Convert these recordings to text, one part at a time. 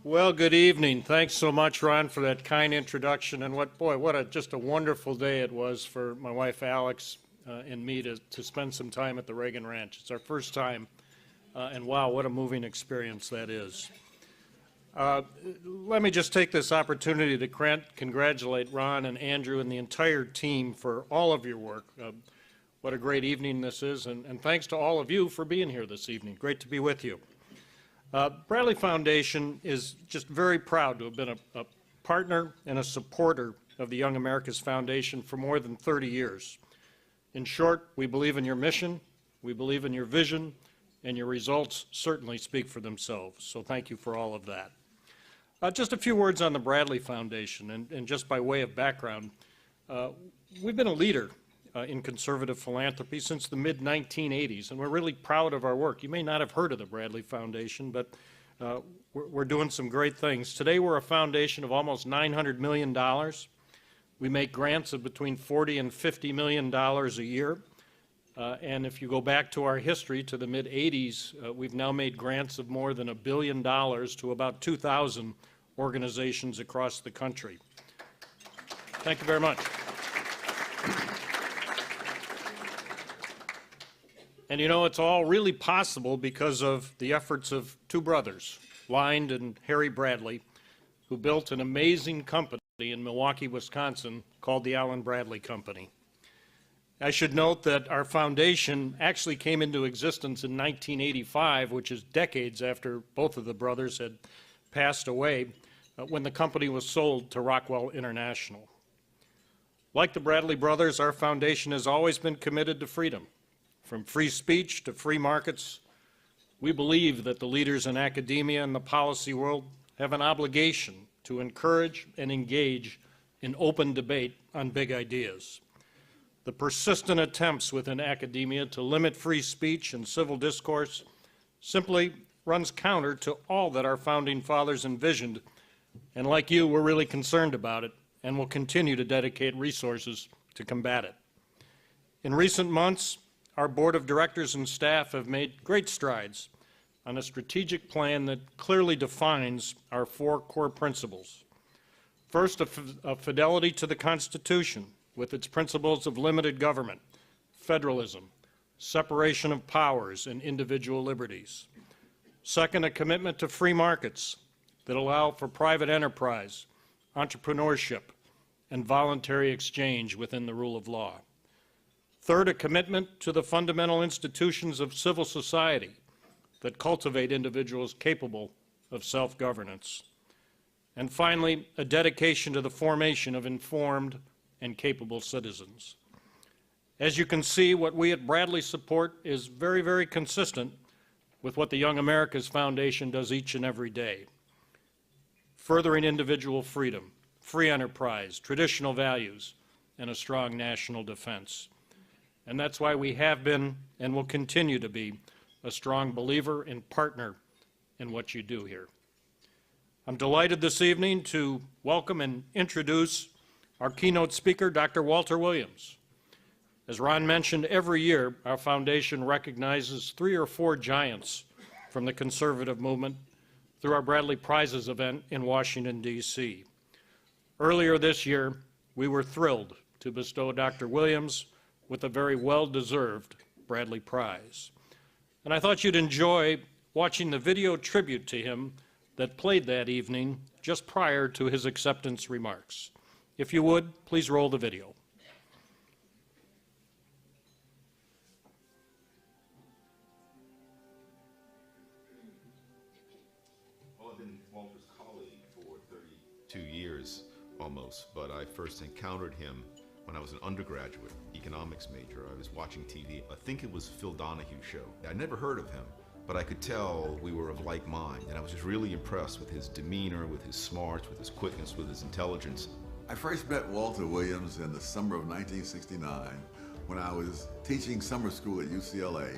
Well, good evening. Thanks so much, Ron, for that kind introduction. And just a wonderful day it was for my wife, Alex, and me to spend some time at the Reagan Ranch. It's our first time, and wow, what a moving experience that is. Let me just take this opportunity to congratulate Ron and Andrew and the entire team for all of your work. What a great evening this is, and thanks to all of you for being here this evening. Great to be with you. Bradley Foundation is just very proud to have been a partner and a supporter of the Young America's Foundation for more than 30 years. In short, we believe in your mission, we believe in your vision, and your results certainly speak for themselves. So thank you for all of that. Just a few words on the Bradley Foundation, and just by way of background, we've been a leader in conservative philanthropy since the mid-1980s, and we're really proud of our work. You may not have heard of the Bradley Foundation, but we're doing some great things. Today we're a foundation of almost $900 million. We make grants of between $40 and $50 million a year, and if you go back to our history to the mid-80s, we've now made grants of more than $1 billion to about 2,000 organizations across the country. Thank you very much. And you know, it's all really possible because of the efforts of two brothers, Lynd and Harry Bradley, who built an amazing company in Milwaukee, Wisconsin, called the Allen Bradley Company. I should note that our foundation actually came into existence in 1985, which is decades after both of the brothers had passed away, when the company was sold to Rockwell International. Like the Bradley brothers, our foundation has always been committed to freedom. From free speech to free markets, we believe that the leaders in academia and the policy world have an obligation to encourage and engage in open debate on big ideas. The persistent attempts within academia to limit free speech and civil discourse simply runs counter to all that our founding fathers envisioned, and like you, we're really concerned about it and will continue to dedicate resources to combat it. In recent months, our board of directors and staff have made great strides on a strategic plan that clearly defines our four core principles. First, a fidelity to the Constitution with its principles of limited government, federalism, separation of powers, and individual liberties. Second, a commitment to free markets that allow for private enterprise, entrepreneurship, and voluntary exchange within the rule of law. Third, a commitment to the fundamental institutions of civil society that cultivate individuals capable of self-governance. And finally, a dedication to the formation of informed and capable citizens. As you can see, what we at Bradley support is very, very consistent with what the Young America's Foundation does each and every day. Furthering individual freedom, free enterprise, traditional values, and a strong national defense. And that's why we have been and will continue to be a strong believer and partner in what you do here. I'm delighted this evening to welcome and introduce our keynote speaker, Dr. Walter Williams. As Ron mentioned, every year our foundation recognizes 3 or 4 giants from the conservative movement through our Bradley Prizes event in Washington, D.C. Earlier this year, we were thrilled to bestow Dr. Williams with a very well-deserved Bradley Prize. And I thought you'd enjoy watching the video tribute to him that played that evening just prior to his acceptance remarks. If you would, please roll the video. Well, I've been Walter's colleague for 32 years almost, but I first encountered him when I was an undergraduate economics major. I was watching TV. I think it was Phil Donahue's show. I never heard of him, but I could tell we were of like mind, and I was just really impressed with his demeanor, with his smarts, with his quickness, with his intelligence. I first met Walter Williams in the summer of 1969 when I was teaching summer school at UCLA.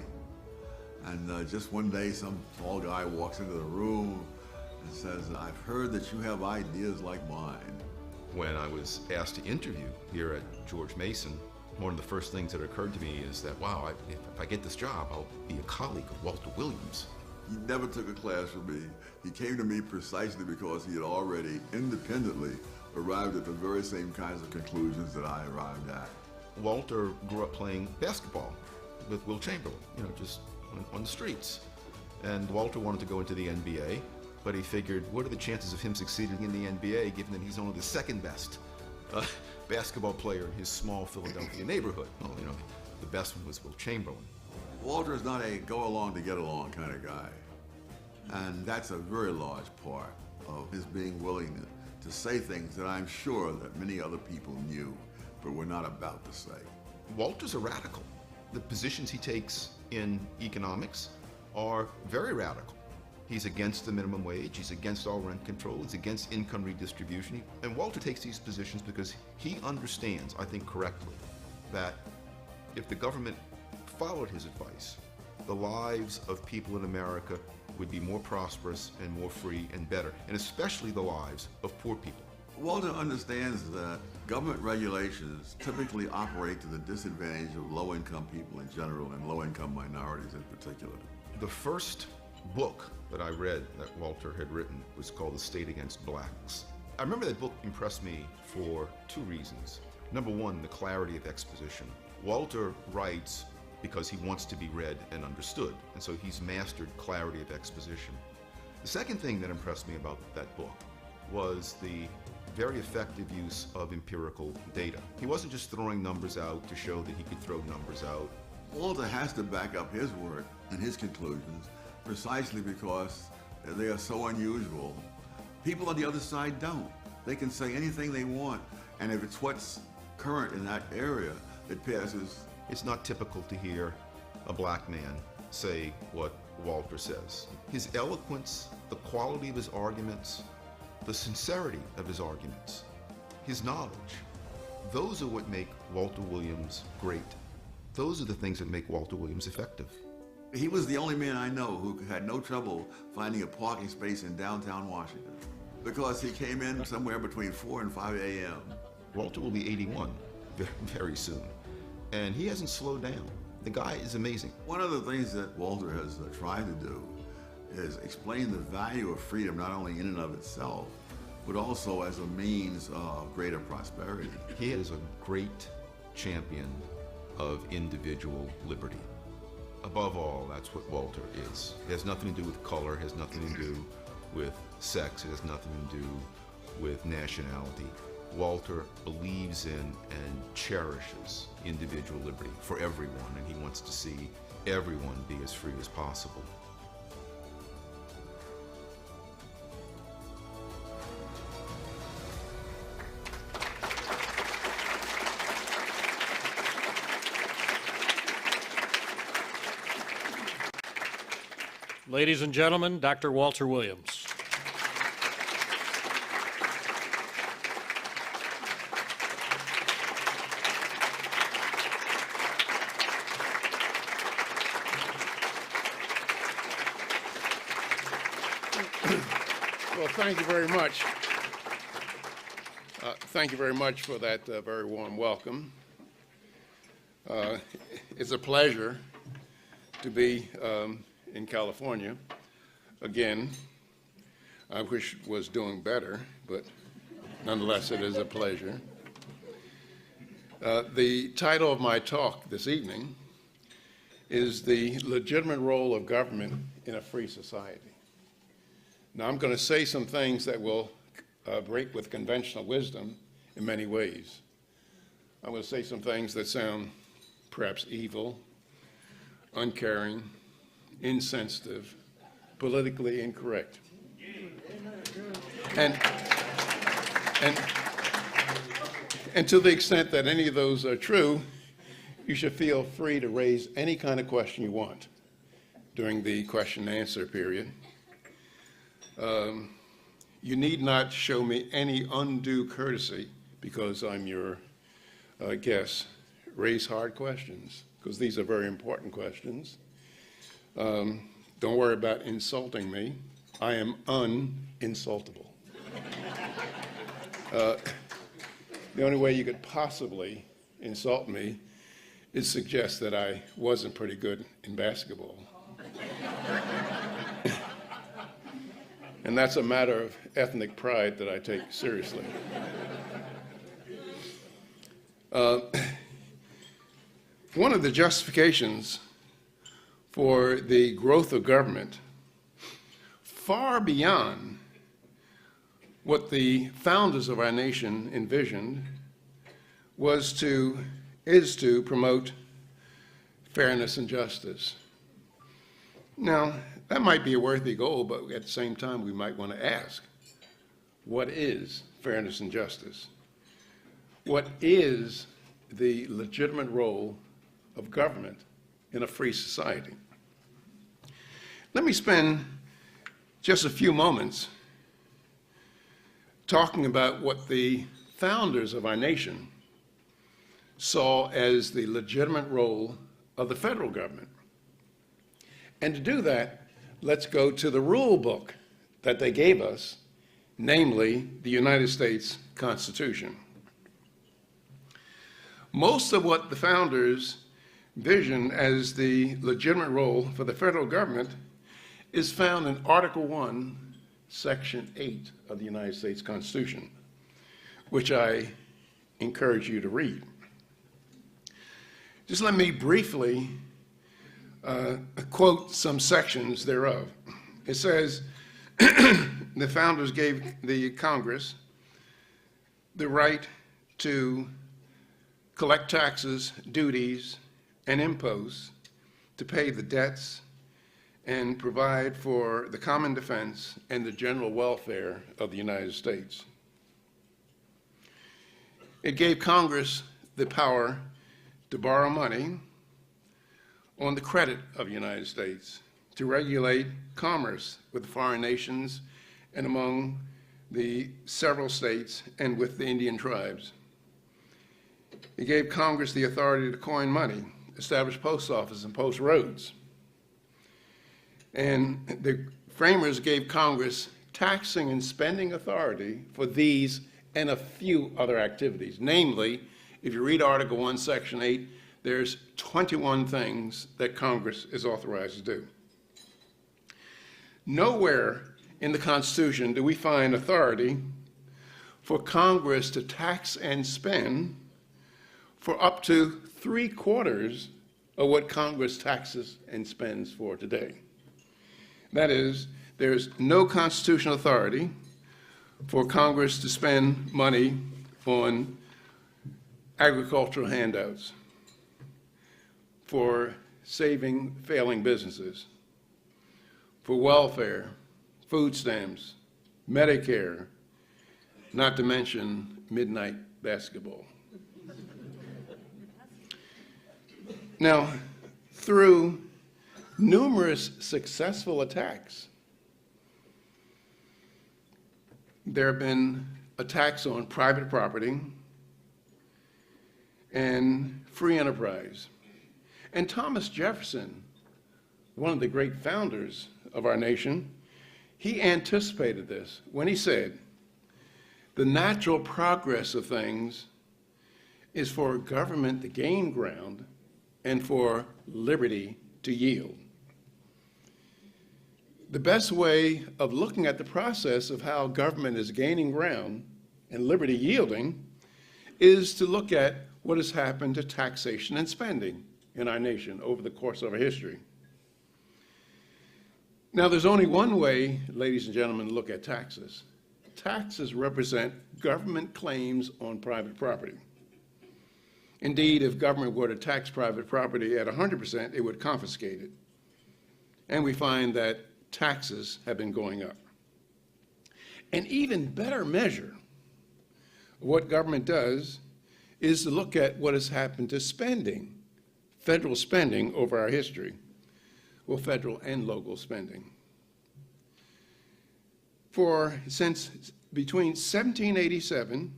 And just one day, some tall guy walks into the room and says, "I've heard that you have ideas like mine." When I was asked to interview here at George Mason, one of the first things that occurred to me is that, wow, if I get this job, I'll be a colleague of Walter Williams. He never took a class from me. He came to me precisely because he had already independently arrived at the very same kinds of conclusions that I arrived at. Walter grew up playing basketball with Will Chamberlain, just on the streets. And Walter wanted to go into the NBA, but he figured, what are the chances of him succeeding in the NBA given that he's only the second best basketball player in his small Philadelphia neighborhood? Well, the best one was Will Chamberlain. Walter is not a go along to get along kind of guy. And that's a very large part of his being willing to say things that I'm sure that many other people knew, but were not about to say. Walter's a radical. The positions he takes in economics are very radical. He's against the minimum wage, he's against all rent control, he's against income redistribution. And Walter takes these positions because he understands, I think correctly, that if the government followed his advice, the lives of people in America would be more prosperous and more free and better, and especially the lives of poor people. Walter understands that government regulations typically operate to the disadvantage of low-income people in general and low-income minorities in particular. The first book that I read that Walter had written was called The State Against Blacks. I remember that book impressed me for two reasons. Number one, the clarity of exposition. Walter writes because he wants to be read and understood, and so he's mastered clarity of exposition. The second thing that impressed me about that book was the very effective use of empirical data. He wasn't just throwing numbers out to show that he could throw numbers out. Walter has to back up his work and his conclusions precisely because they are so unusual. People on the other side don't. They can say anything they want, and if it's what's current in that area, it passes. It's not typical to hear a black man say what Walter says. His eloquence, the quality of his arguments, the sincerity of his arguments, his knowledge, those are what make Walter Williams great. Those are the things that make Walter Williams effective. He was the only man I know who had no trouble finding a parking space in downtown Washington because he came in somewhere between 4 and 5 a.m. Walter will be 81 very soon, and he hasn't slowed down. The guy is amazing. One of the things that Walter has tried to do is explain the value of freedom not only in and of itself, but also as a means of greater prosperity. He is a great champion of individual liberty. Above all, that's what Walter is. It has nothing to do with color, it has nothing to do with sex, it has nothing to do with nationality. Walter believes in and cherishes individual liberty for everyone, and he wants to see everyone be as free as possible. Ladies and gentlemen, Dr. Walter Williams. Well, thank you very much. Thank you very much for that very warm welcome. It's a pleasure to be in California again. I wish it was doing better, but nonetheless, it is a pleasure. The title of my talk this evening is The Legitimate Role of Government in a Free Society. Now, I'm going to say some things that will break with conventional wisdom in many ways. I'm going to say some things that sound perhaps evil, uncaring, insensitive, politically incorrect. And to the extent that any of those are true, you should feel free to raise any kind of question you want during the question and answer period. You need not show me any undue courtesy because I'm your guest. Raise hard questions, because these are very important questions. Don't worry about insulting me. I am uninsultable. The only way you could possibly insult me is suggest that I wasn't pretty good in basketball. And that's a matter of ethnic pride that I take seriously. One of the justifications for the growth of government, far beyond what the founders of our nation envisioned, is to promote fairness and justice. Now, that might be a worthy goal, but at the same time, we might want to ask, what is fairness and justice? What is the legitimate role of government in a free society? Let me spend just a few moments talking about what the founders of our nation saw as the legitimate role of the federal government. And to do that, let's go to the rule book that they gave us, namely the United States Constitution. Most of what the founders visioned as the legitimate role for the federal government is found in Article 1, Section 8 of the United States Constitution, which I encourage you to read. Just let me briefly quote some sections thereof. It says, the founders gave the Congress the right to collect taxes, duties, and imposts, to pay the debts, and provide for the common defense and the general welfare of the United States. It gave Congress the power to borrow money on the credit of the United States, to regulate commerce with foreign nations and among the several states and with the Indian tribes. It gave Congress the authority to coin money, establish post offices and post roads. And the framers gave Congress taxing and spending authority for these and a few other activities. Namely, if you read Article 1, Section 8, there's 21 things that Congress is authorized to do. Nowhere in the Constitution do we find authority for Congress to tax and spend for up to 3/4 of what Congress taxes and spends for today. That is, there's no constitutional authority for Congress to spend money on agricultural handouts, for saving failing businesses, for welfare, food stamps, Medicare, not to mention midnight basketball. Now, through numerous successful attacks, there have been attacks on private property and free enterprise. And Thomas Jefferson, one of the great founders of our nation, he anticipated this when he said, the natural progress of things is for government to gain ground and for liberty to yield. The best way of looking at the process of how government is gaining ground and liberty yielding is to look at what has happened to taxation and spending in our nation over the course of our history. Now, there's only one way, ladies and gentlemen, to look at taxes. Taxes represent government claims on private property. Indeed, if government were to tax private property at 100%, it would confiscate it. And we find that taxes have been going up. An even better measure of what government does is to look at what has happened to spending, federal spending over our history, well, federal and local spending. Since between 1787,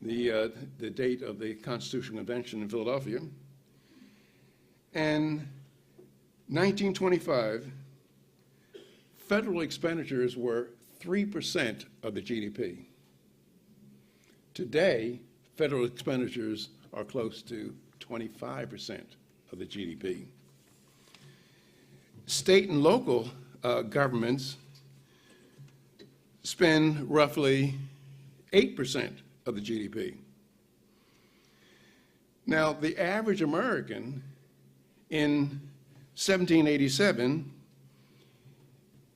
the date of the Constitutional Convention in Philadelphia, and 1925, federal expenditures were 3% of the GDP. Today, federal expenditures are close to 25% of the GDP. State and local governments spend roughly 8% of the GDP. Now, the average American in 1787,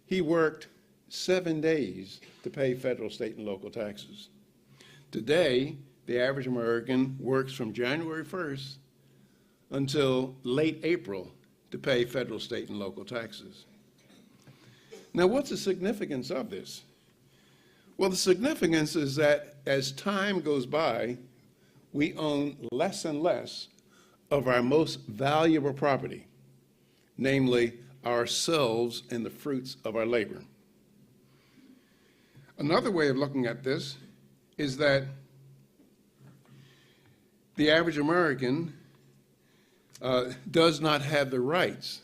he worked 7 days to pay federal, state, and local taxes. Today, the average American works from January 1st until late April to pay federal, state, and local taxes. Now, what's the significance of this? Well, the significance is that as time goes by, we own less and less of our most valuable property, namely ourselves and the fruits of our labor. Another way of looking at this is that the average American does not have the rights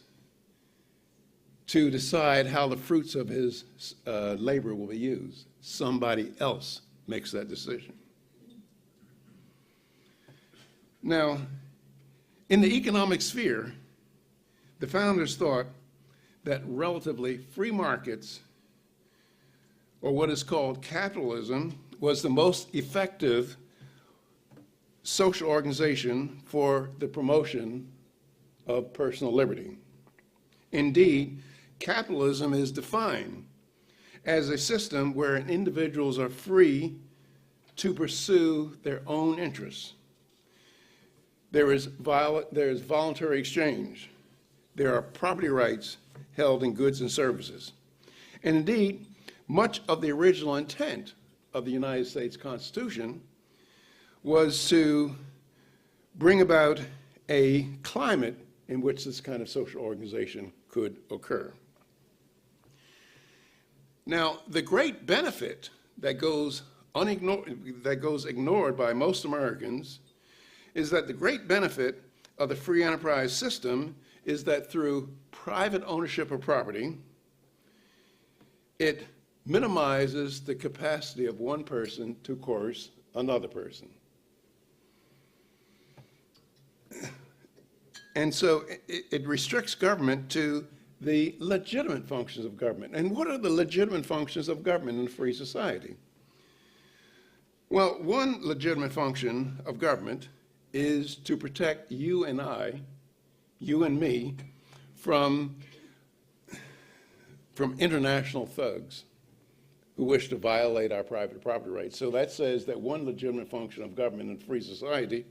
to decide how the fruits of his labor will be used. Somebody else makes that decision. Now, in the economic sphere, the founders thought that relatively free markets, or what is called capitalism, was the most effective social organization for the promotion of personal liberty. Indeed, capitalism is defined as a system where individuals are free to pursue their own interests. There is voluntary exchange. There are property rights held in goods and services. And indeed, much of the original intent of the United States Constitution was to bring about a climate in which this kind of social organization could occur. Now, the great benefit that goes ignored by most Americans is that the great benefit of the free enterprise system is that through private ownership of property, it minimizes the capacity of one person to coerce another person. And so it restricts government to the legitimate functions of government. And what are the legitimate functions of government in a free society? Well, one legitimate function of government is to protect you and I, you and me, from international thugs who wish to violate our private property rights. So that says that one legitimate function of government in a free society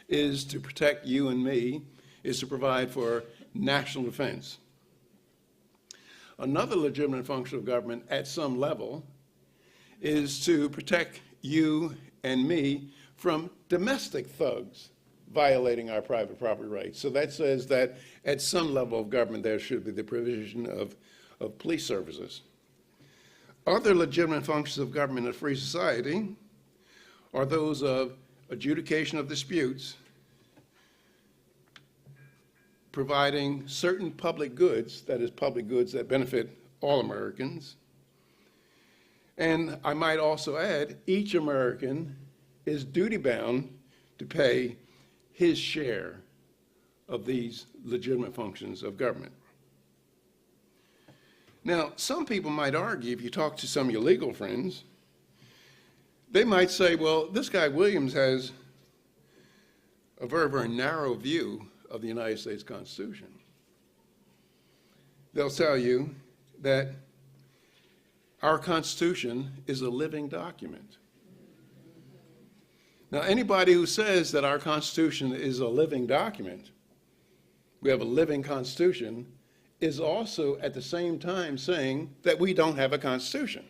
is to protect you and me, is to provide for national defense. Another legitimate function of government at some level is to protect you and me from domestic thugs violating our private property rights. So that says that at some level of government there should be the provision of police services. Other legitimate functions of government in a free society are those of adjudication of disputes, providing certain public goods, that is, public goods that benefit all Americans. And I might also add, each American is duty-bound to pay his share of these legitimate functions of government. Now, some people might argue, if you talk to some of your legal friends, they might say, well, this guy Williams has a very, very narrow view of the United States Constitution. They'll tell you that our Constitution is a living document. Now, anybody who says that our Constitution is a living document, we have a living Constitution, is also at the same time saying that we don't have a Constitution.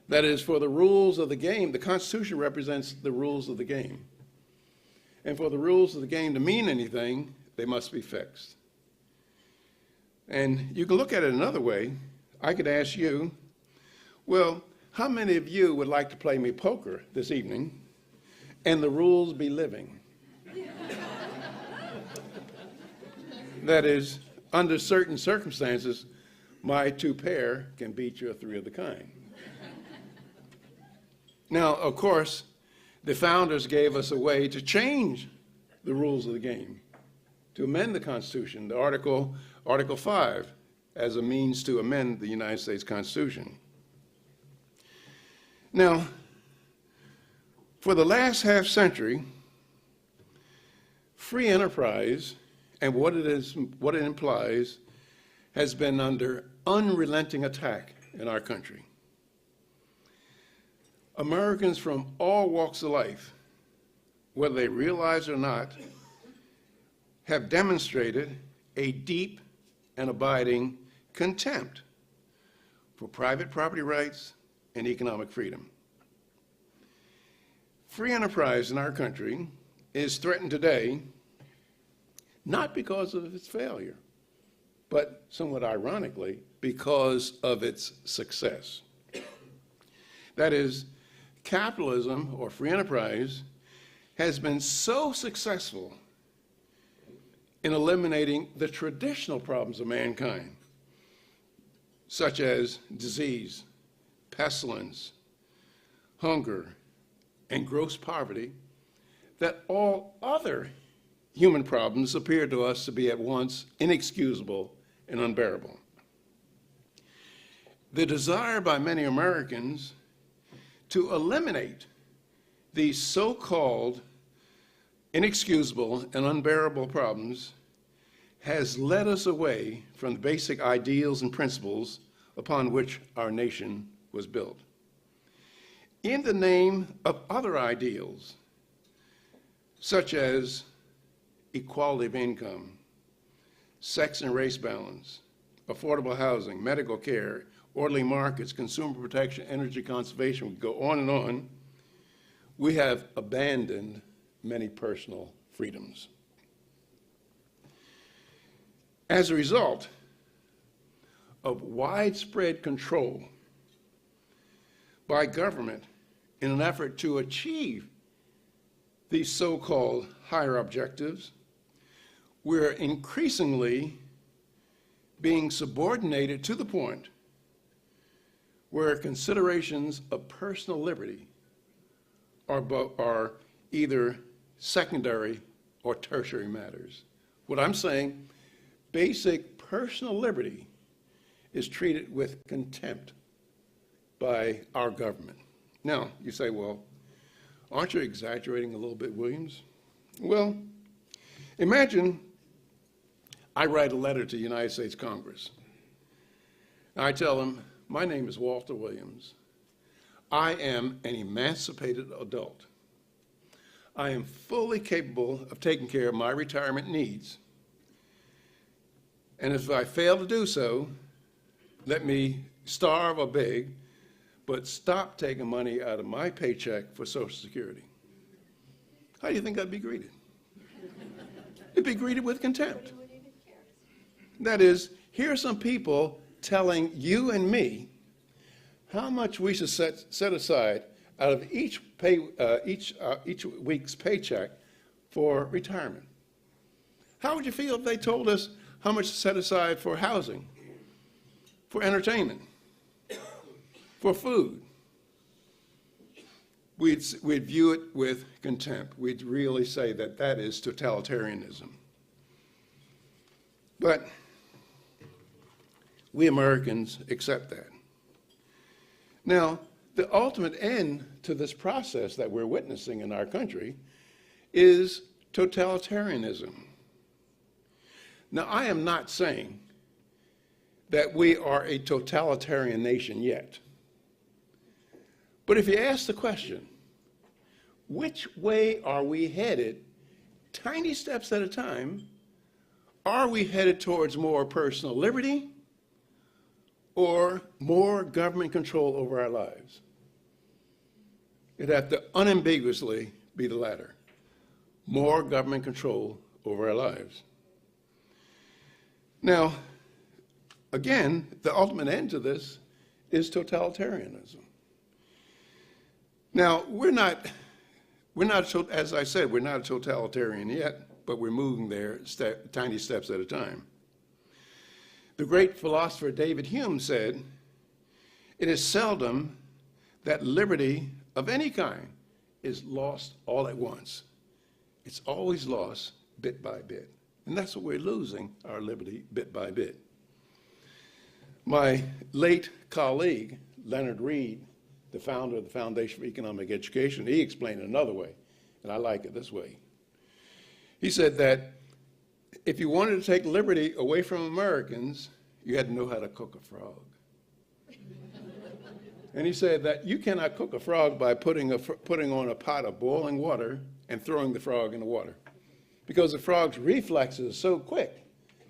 That is, for the rules of the game, the Constitution represents the rules of the game. And for the rules of the game to mean anything, they must be fixed. And you can look at it another way. I could ask you, well, how many of you would like to play me poker this evening and the rules be living? That is, under certain circumstances, my two pair can beat your three of the kind. Now, of course, the founders gave us a way to change the rules of the game, to amend the Constitution, the Article 5, as a means to amend the United States Constitution. Now, for the last half century, free enterprise and what it implies has been under unrelenting attack in our country. Americans from all walks of life, whether they realize it or not, have demonstrated a deep and abiding contempt for private property rights and economic freedom. Free enterprise in our country is threatened today not because of its failure, but somewhat ironically, because of its success. That is, capitalism or free enterprise has been so successful in eliminating the traditional problems of mankind, such as disease, pestilence, hunger, and gross poverty, that all other human problems appear to us to be at once inexcusable and unbearable. The desire by many Americans to eliminate these so-called inexcusable and unbearable problems has led us away from the basic ideals and principles upon which our nation was built. In the name of other ideals, such as equality of income, sex and race balance, affordable housing, medical care, orderly markets, consumer protection, energy conservation, we go on and on, we have abandoned many personal freedoms. As a result of widespread control by government in an effort to achieve these so-called higher objectives, we're increasingly being subordinated to the point where considerations of personal liberty are either secondary or tertiary matters. What I'm saying, basic personal liberty is treated with contempt by our government. Now, you say, well, aren't you exaggerating a little bit, Williams? Well, imagine I write a letter to the United States Congress. And I tell them, my name is Walter Williams. I am an emancipated adult. I am fully capable of taking care of my retirement needs. And if I fail to do so, let me starve or beg, but stop taking money out of my paycheck for Social Security. How do you think I'd be greeted? It'd be greeted with contempt. That is, here are some people telling you and me how much we should set aside out of each week's paycheck for retirement. How would you feel if they told us how much to set aside for housing, for entertainment, for food? We'd view it with contempt. We'd really say that that is totalitarianism. But we Americans accept that. Now, the ultimate end to this process that we're witnessing in our country is totalitarianism. Now, I am not saying that we are a totalitarian nation yet. But if you ask the question, which way are we headed, tiny steps at a time, are we headed towards more personal liberty or more government control over our lives? It'd have to unambiguously be the latter. More government control over our lives. Now, again, the ultimate end to this is totalitarianism. Now, we're not, as I said, we're not a totalitarian yet, but we're moving there tiny steps at a time. The great philosopher David Hume said, "It is seldom that liberty of any kind is lost all at once. It's always lost bit by bit." And that's what we're losing, our liberty, bit by bit. My late colleague, Leonard Read, the founder of the Foundation for Economic Education, he explained it another way, and I like it this way. He said that if you wanted to take liberty away from Americans, you had to know how to cook a frog. And he said that you cannot cook a frog by putting on a pot of boiling water and throwing the frog in the water, because the frog's reflexes are so quick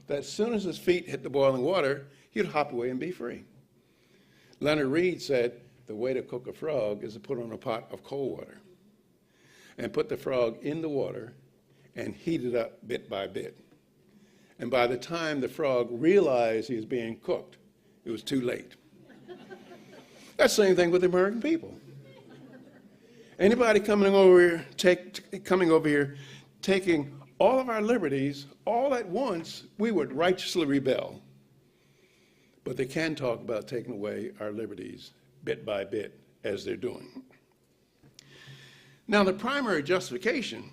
that as soon as his feet hit the boiling water, he'd hop away and be free. Leonard Read said the way to cook a frog is to put on a pot of cold water and put the frog in the water and heat it up bit by bit. And by the time the frog realized he was being cooked, it was too late. That's the same thing with the American people. Anybody coming over here, taking all of our liberties all at once, we would righteously rebel. But they can talk about taking away our liberties bit by bit, as they're doing. Now, the primary justification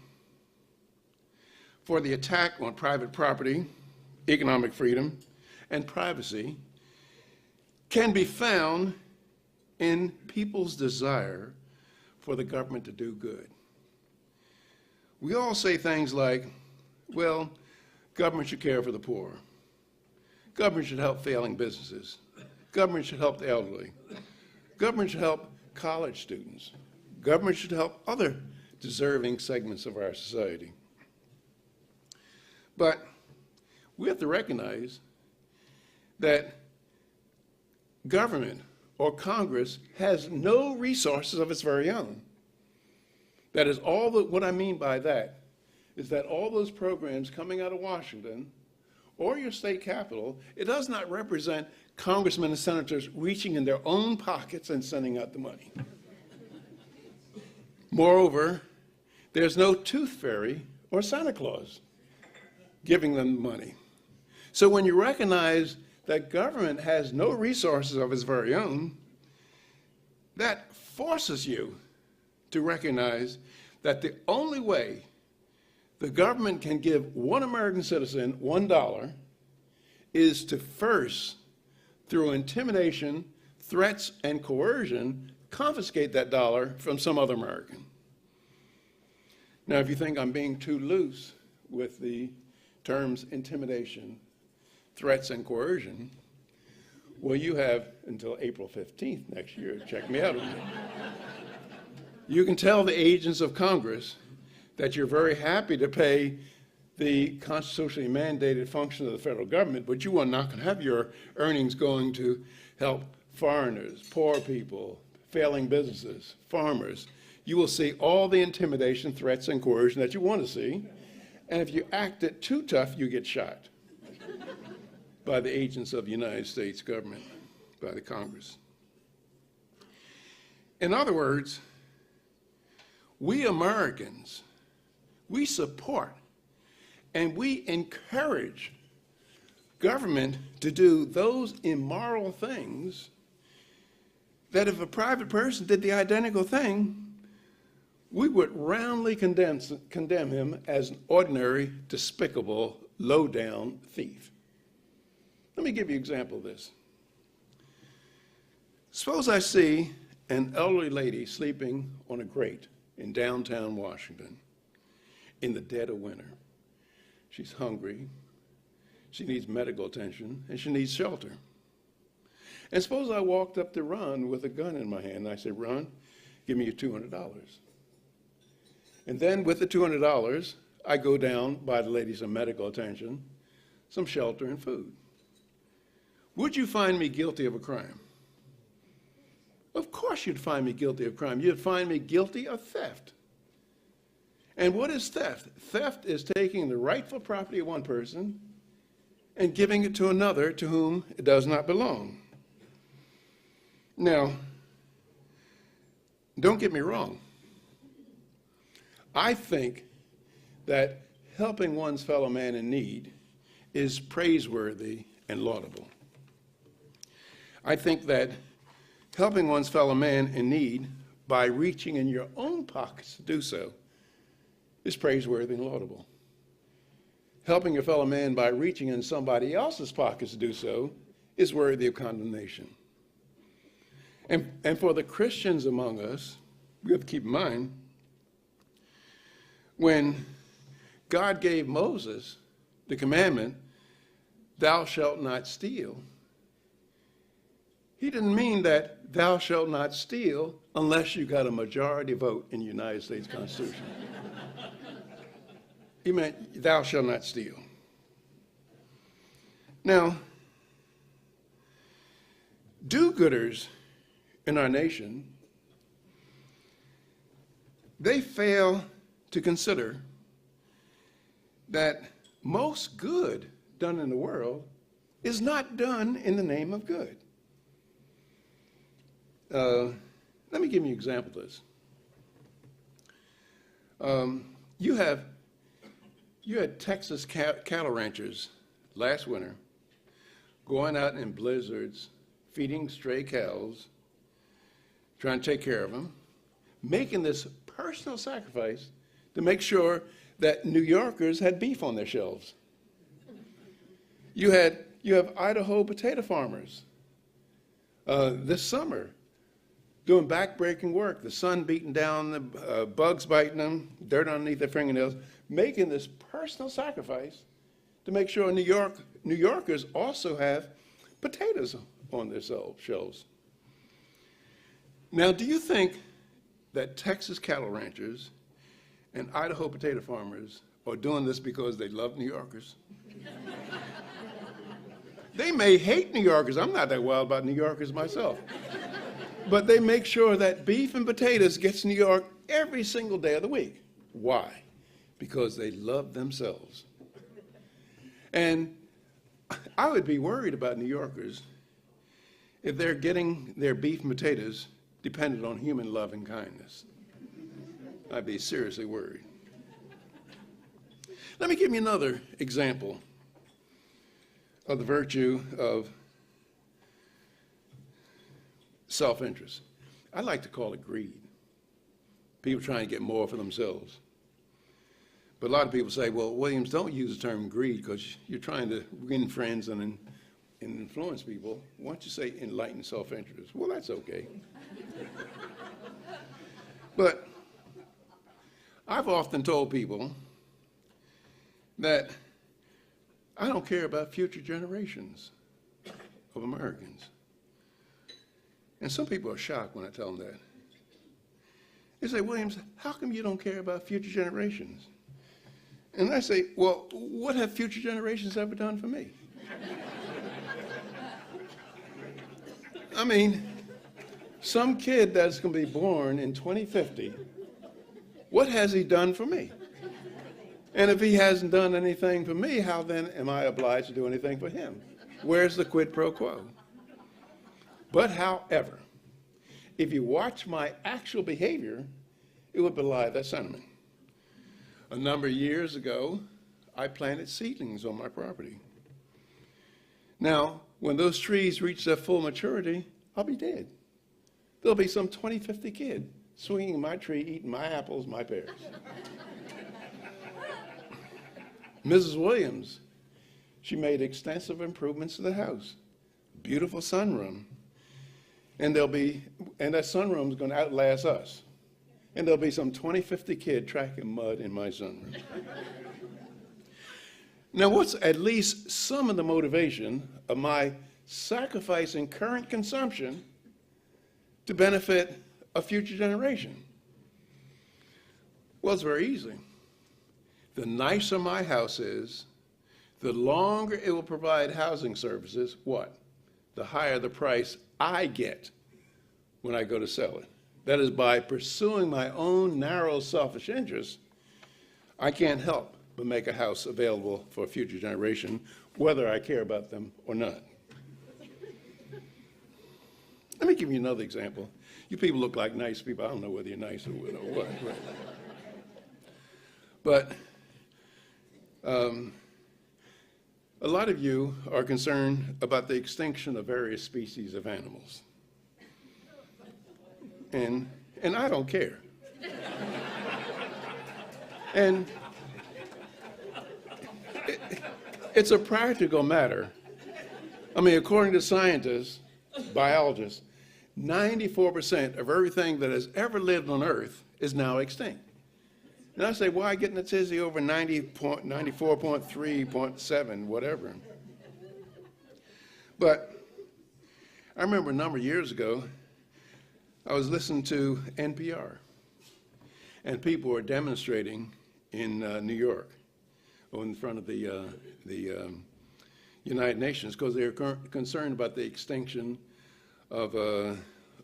for the attack on private property, economic freedom, and privacy can be found in people's desire for the government to do good. We all say things like, well, government should care for the poor. Government should help failing businesses. Government should help the elderly. Government should help college students. Government should help other deserving segments of our society. But we have to recognize that government or Congress has no resources of its very own. That is what I mean by that is that all those programs coming out of Washington or your state capital, it does not represent congressmen and senators reaching in their own pockets and sending out the money. Moreover, there's no tooth fairy or Santa Claus giving them money. So when you recognize that government has no resources of its very own, that forces you to recognize that the only way the government can give one American citizen $1 is to first, through intimidation, threats, and coercion, confiscate that dollar from some other American. Now, if you think I'm being too loose with the terms intimidation, threats, and coercion, well, you have until April 15th next year to check me out on that. You can tell the agents of Congress that you're very happy to pay the constitutionally mandated function of the federal government, but you are not going to have your earnings going to help foreigners, poor people, failing businesses, farmers. You will see all the intimidation, threats, and coercion that you want to see, and if you act it too tough, you get shot by the agents of the United States government, by the Congress. In other words, we Americans, we support and we encourage government to do those immoral things that if a private person did the identical thing, we would roundly condemn him as an ordinary, despicable, low-down thief. Let me give you an example of this. Suppose I see an elderly lady sleeping on a grate in downtown Washington in the dead of winter. She's hungry, she needs medical attention, and she needs shelter. And suppose I walked up to Ron with a gun in my hand, and I said, Ron, give me your $200. And then with the $200, I go down, buy the lady some medical attention, some shelter, and food. Would you find me guilty of a crime? Of course you'd find me guilty of crime. You'd find me guilty of theft. And what is theft? Theft is taking the rightful property of one person and giving it to another to whom it does not belong. Now, don't get me wrong. I think that helping one's fellow man in need is praiseworthy and laudable. I think that helping one's fellow man in need by reaching in your own pockets to do so is praiseworthy and laudable. Helping your fellow man by reaching in somebody else's pockets to do so is worthy of condemnation. And for the Christians among us, we have to keep in mind, when God gave Moses the commandment, thou shalt not steal, he didn't mean that thou shalt not steal unless you got a majority vote in the United States Constitution. He meant thou shalt not steal. Now, do-gooders in our nation, they fail to consider that most good done in the world is not done in the name of good. Let me give you an example of this. You had Texas cattle ranchers last winter going out in blizzards, feeding stray cows, trying to take care of them, making this personal sacrifice to make sure that New Yorkers had beef on their shelves. You have Idaho potato farmers this summer doing back-breaking work, the sun beating down, the bugs biting them, dirt underneath their fingernails, making this personal sacrifice to make sure New Yorkers also have potatoes on their shelves. Now, do you think that Texas cattle ranchers and Idaho potato farmers are doing this because they love New Yorkers? They may hate New Yorkers. I'm not that wild about New Yorkers myself. But they make sure that beef and potatoes gets New York every single day of the week. Why? Because they love themselves. And I would be worried about New Yorkers if they're getting their beef and potatoes dependent on human love and kindness. I'd be seriously worried. Let me give you another example of the virtue of self-interest. I like to call it greed. People trying to get more for themselves. But a lot of people say, well, Williams, don't use the term greed because you're trying to win friends and influence people. Why don't you say enlightened self-interest? Well, that's okay. But I've often told people that I don't care about future generations of Americans. And some people are shocked when I tell them that. They say, Williams, how come you don't care about future generations? And I say, well, what have future generations ever done for me? I mean, some kid that's going to be born in 2050, what has he done for me? And if he hasn't done anything for me, how then am I obliged to do anything for him? Where's the quid pro quo? But however, if you watch my actual behavior, it would belie that sentiment. A number of years ago, I planted seedlings on my property. Now, when those trees reach their full maturity, I'll be dead. There'll be some 20, 50 kid swinging my tree, eating my apples, my pears. Mrs. Williams, she made extensive improvements to the house. Beautiful sunroom. And that sunroom is going to outlast us. And there'll be some 20, 50 kid tracking mud in my sunroom. Now, what's at least some of the motivation of my sacrificing current consumption to benefit a future generation? Well, it's very easy. The nicer my house is, the longer it will provide housing services, what? The higher the price I get when I go to sell it. That is, by pursuing my own narrow selfish interests, I can't help but make a house available for a future generation, whether I care about them or not. Let me give you another example. You people look like nice people. I don't know whether you're nice or what. But a lot of you are concerned about the extinction of various species of animals. And I don't care. And it's a practical matter. I mean, according to scientists, biologists, 94% of everything that has ever lived on Earth is now extinct. And I say, why getting a tizzy over 94.3.7, whatever? But I remember a number of years ago, I was listening to NPR, and people were demonstrating in New York, in front of the United Nations, because they were concerned about the extinction of the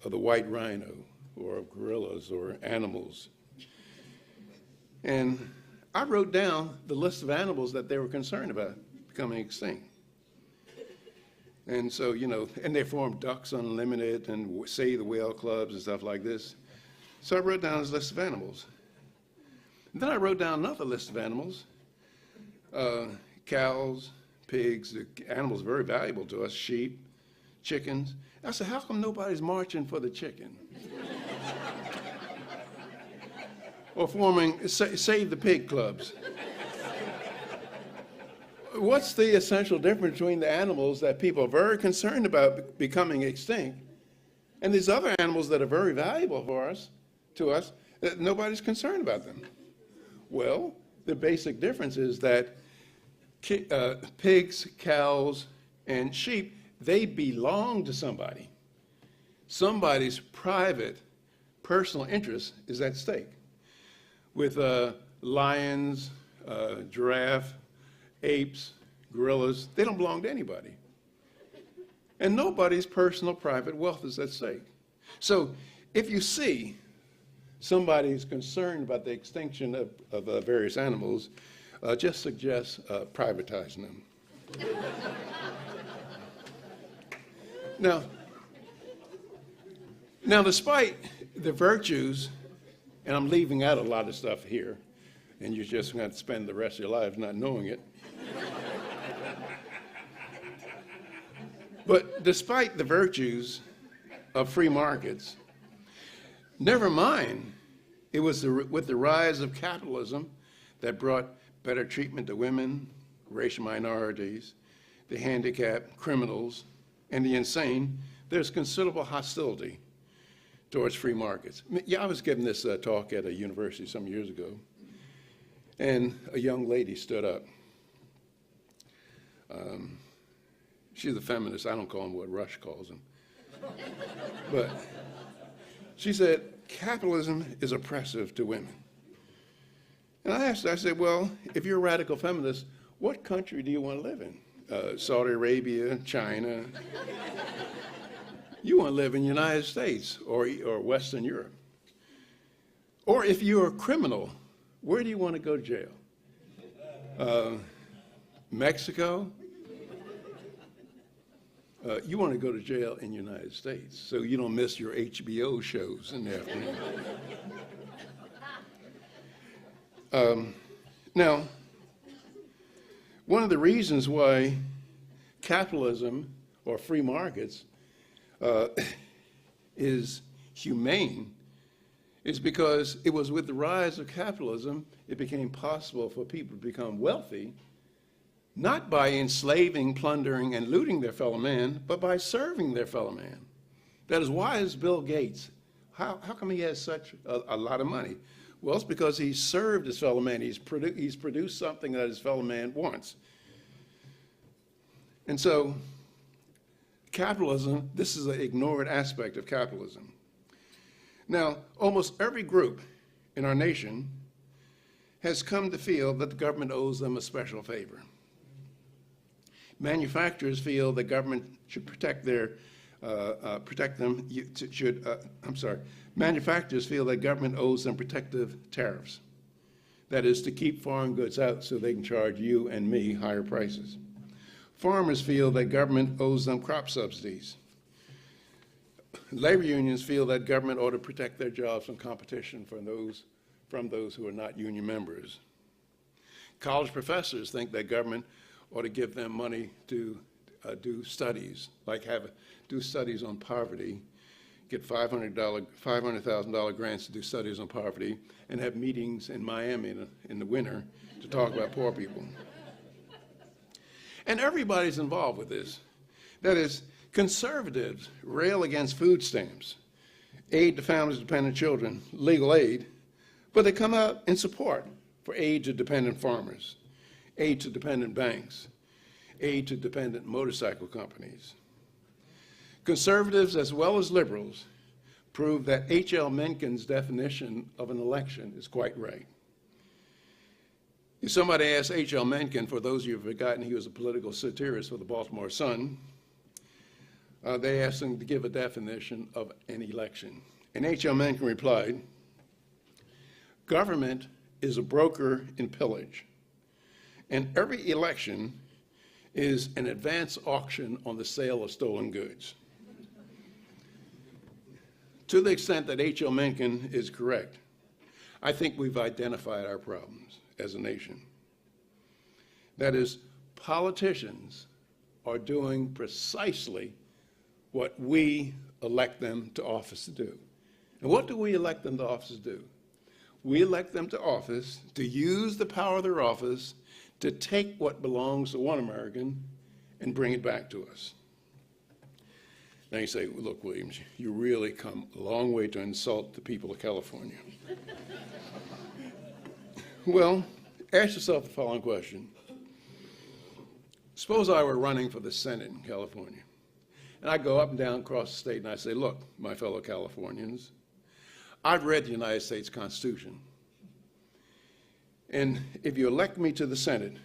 white rhino, or of gorillas, or animals. And I wrote down the list of animals that they were concerned about becoming extinct. And so, you know, and they formed Ducks Unlimited and Save the Whale clubs and stuff like this. So I wrote down this list of animals. And then I wrote down another list of animals, cows, pigs, animals very valuable to us, sheep, chickens. I said, how come nobody's marching for the chicken? Or forming Save the Pig clubs? What's the essential difference between the animals that people are very concerned about becoming extinct and these other animals that are very valuable to us, that nobody's concerned about them? Well, the basic difference is that pigs, cows, and sheep, they belong to somebody. Somebody's private, personal interest is at stake. With lions, giraffe, apes, gorillas, they don't belong to anybody. And nobody's personal, private wealth is at stake. So if you see somebody who's concerned about the extinction of various animals, just suggest privatizing them. Now, despite the virtues, and I'm leaving out a lot of stuff here, and you're just going to spend the rest of your lives not knowing it. But despite the virtues of free markets, never mind, it was with the rise of capitalism that brought better treatment to women, racial minorities, the handicapped, criminals, and the insane. There's considerable hostility towards free markets. Yeah, I was giving this talk at a university some years ago, and a young lady stood up. She's a feminist. I don't call them what Rush calls them. But she said, capitalism is oppressive to women. And I asked her, I said, well, if you're a radical feminist, what country do you want to live in? Saudi Arabia, China? You want to live in the United States or Western Europe. Or if you're a criminal, where do you want to go to jail? Mexico? You want to go to jail in the United States so you don't miss your HBO shows in the afternoon. Now, one of the reasons why capitalism or free markets is humane is because it was with the rise of capitalism it became possible for people to become wealthy, not by enslaving, plundering, and looting their fellow man, but by serving their fellow man. That is, why is Bill Gates, how come he has such a lot of money? Well, it's because he served his fellow man. He's produced something that his fellow man wants. And so capitalism, this is an ignored aspect of capitalism. Now, almost every group in our nation has come to feel that the government owes them a special favor. Manufacturers feel the government should manufacturers feel that government owes them protective tariffs. That is, to keep foreign goods out so they can charge you and me higher prices. Farmers feel that government owes them crop subsidies. Labor unions feel that government ought to protect their jobs from competition from those who are not union members. College professors think that government ought to give them money to do studies, like do studies on poverty, get $500,000 grants to do studies on poverty, and have meetings in Miami in the winter to talk about poor people. And everybody's involved with this. That is, Conservatives rail against food stamps, aid to families with dependent children, legal aid, but they come out in support for aid to dependent farmers, aid to dependent banks, aid to dependent motorcycle companies. Conservatives, as well as liberals, prove that H.L. Mencken's definition of an election is quite right. If somebody asked H.L. Mencken, for those of you who have forgotten, he was a political satirist for the Baltimore Sun, they asked him to give a definition of an election. And H.L. Mencken replied, "Government is a broker in pillage, and every election is an advance auction on the sale of stolen goods." To the extent that H.L. Mencken is correct, I think we've identified our problems as a nation. That is, politicians are doing precisely what we elect them to office to do. And what do we elect them to office to do? We elect them to office to use the power of their office to take what belongs to one American and bring it back to us. Now you say, look, Williams, you really come a long way to insult the people of California. Well, ask yourself the following question. Suppose I were running for the Senate in California, and I go up and down across the state and I say, look, my fellow Californians, I've read the United States Constitution, and if you elect me to the Senate,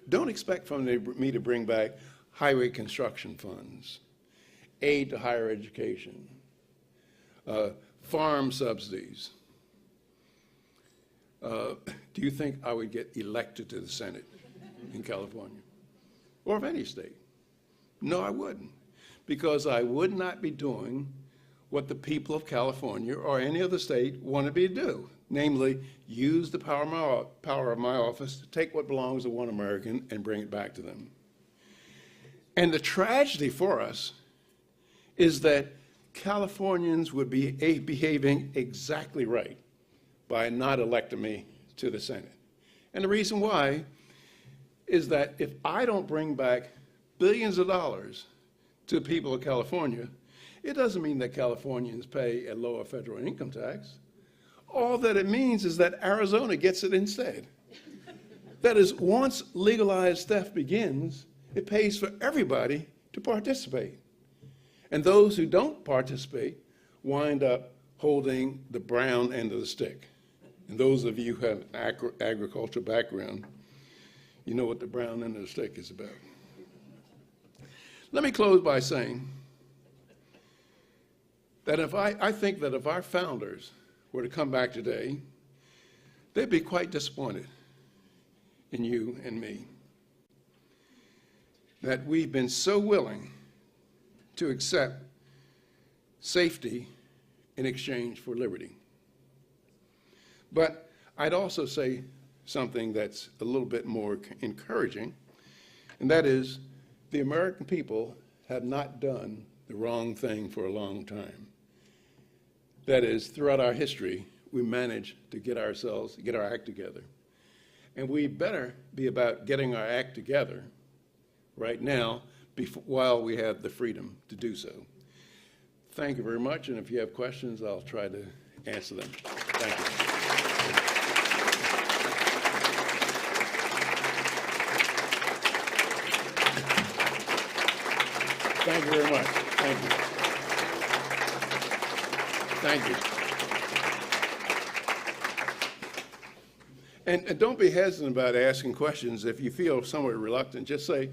don't expect from me to bring back highway construction funds, aid to higher education, farm subsidies. Do you think I would get elected to the Senate in California or of any state? No, I wouldn't, because I would not be doing what the people of California or any other state wanted me to do, namely use the power of my office to take what belongs to one American and bring it back to them. And the tragedy for us is that Californians would be behaving exactly right by not electing me to the Senate. And the reason why is that if I don't bring back billions of dollars to the people of California, it doesn't mean that Californians pay a lower federal income tax. All that it means is that Arizona gets it instead. That is, once legalized theft begins, it pays for everybody to participate. And those who don't participate wind up holding the brown end of the stick. And those of you who have an agricultural background, you know what the brown end of the stick is about. Let me close by saying that I think that if our founders were to come back today, they'd be quite disappointed in you and me. That we've been so willing to accept safety in exchange for liberty. But I'd also say something that's a little bit more encouraging, and that is the American people have not done the wrong thing for a long time. That is, throughout our history, we managed to get our act together. And we better be about getting our act together right now while we have the freedom to do so. Thank you very much, and if you have questions, I'll try to answer them. Thank you. Thank you very much. Thank you. Thank you. And don't be hesitant about asking questions. If you feel somewhat reluctant, just say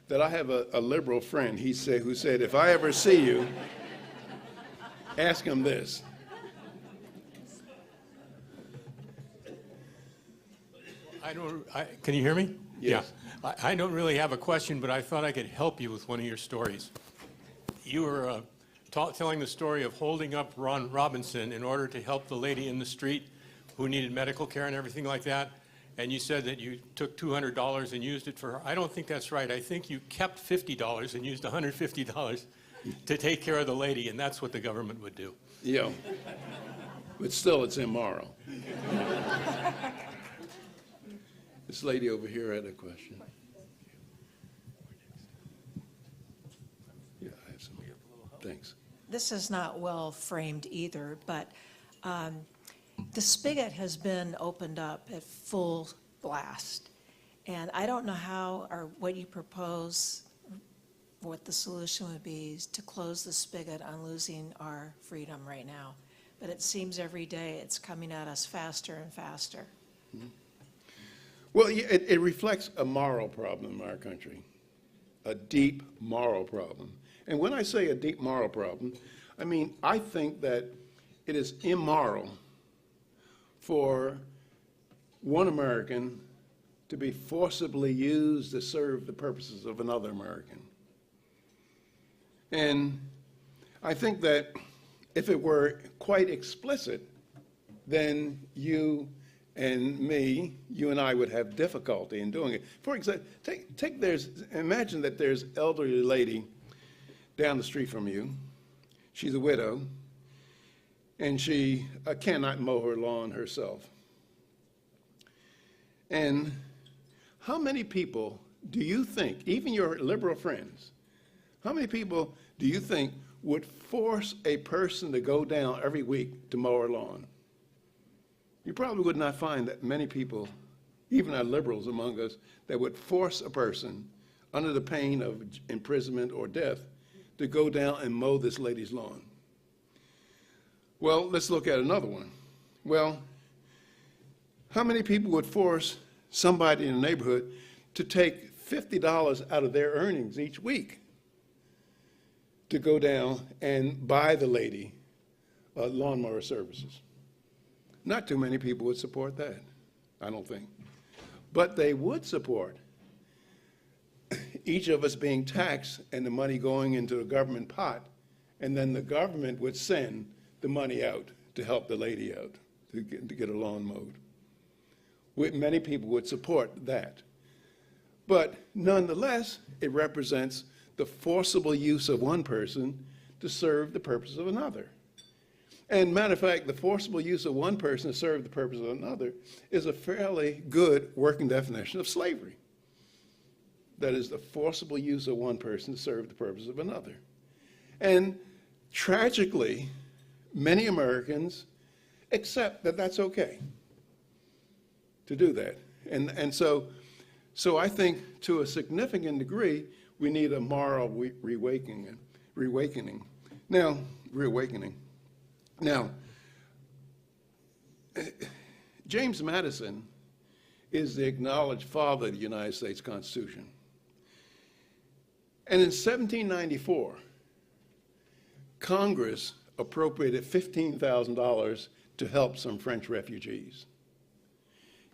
that I have a liberal friend who said, if I ever see you, ask him this. Can you hear me? Yes. Yeah. I don't really have a question, but I thought I could help you with one of your stories. You were telling the story of holding up Ron Robinson in order to help the lady in the street who needed medical care and everything like that, and you said that you took $200 and used it for her. I don't think that's right. I think you kept $50 and used $150 to take care of the lady, and that's what the government would do. Yeah. But still, it's immoral. This lady over here had a question. Yeah, I have some here. thinks. This is not well framed either, but the spigot has been opened up at full blast. And I don't know how or what you propose, what the solution would be to close the spigot on losing our freedom right now. But it seems every day it's coming at us faster and faster. Well, yeah, it reflects a moral problem in our country, a deep moral problem. And when I say a deep moral problem, I mean, I think that it is immoral for one American to be forcibly used to serve the purposes of another American. And I think that if it were quite explicit, then you and me, you and I would have difficulty in doing it. For example, imagine that there's an elderly lady down the street from you. She's a widow, and she cannot mow her lawn herself. And how many people do you think, even your liberal friends, how many people do you think would force a person to go down every week to mow her lawn? You probably would not find that many people, even our liberals among us, that would force a person under the pain of imprisonment or death to go down and mow this lady's lawn. Well, let's look at another one. Well, how many people would force somebody in the neighborhood to take $50 out of their earnings each week to go down and buy the lady lawnmower services? Not too many people would support that, I don't think. But they would support each of us being taxed and the money going into the government pot, and then the government would send the money out to help the lady out, to get her lawn mowed. Many people would support that. But nonetheless, it represents the forcible use of one person to serve the purpose of another. And matter of fact, the forcible use of one person to serve the purpose of another is a fairly good working definition of slavery. That is the forcible use of one person to serve the purpose of another. And tragically, many Americans accept that that's okay to do that. And so I think to a significant degree, we need a moral reawakening. Now, James Madison is the acknowledged father of the United States Constitution. And in 1794, Congress appropriated $15,000 to help some French refugees.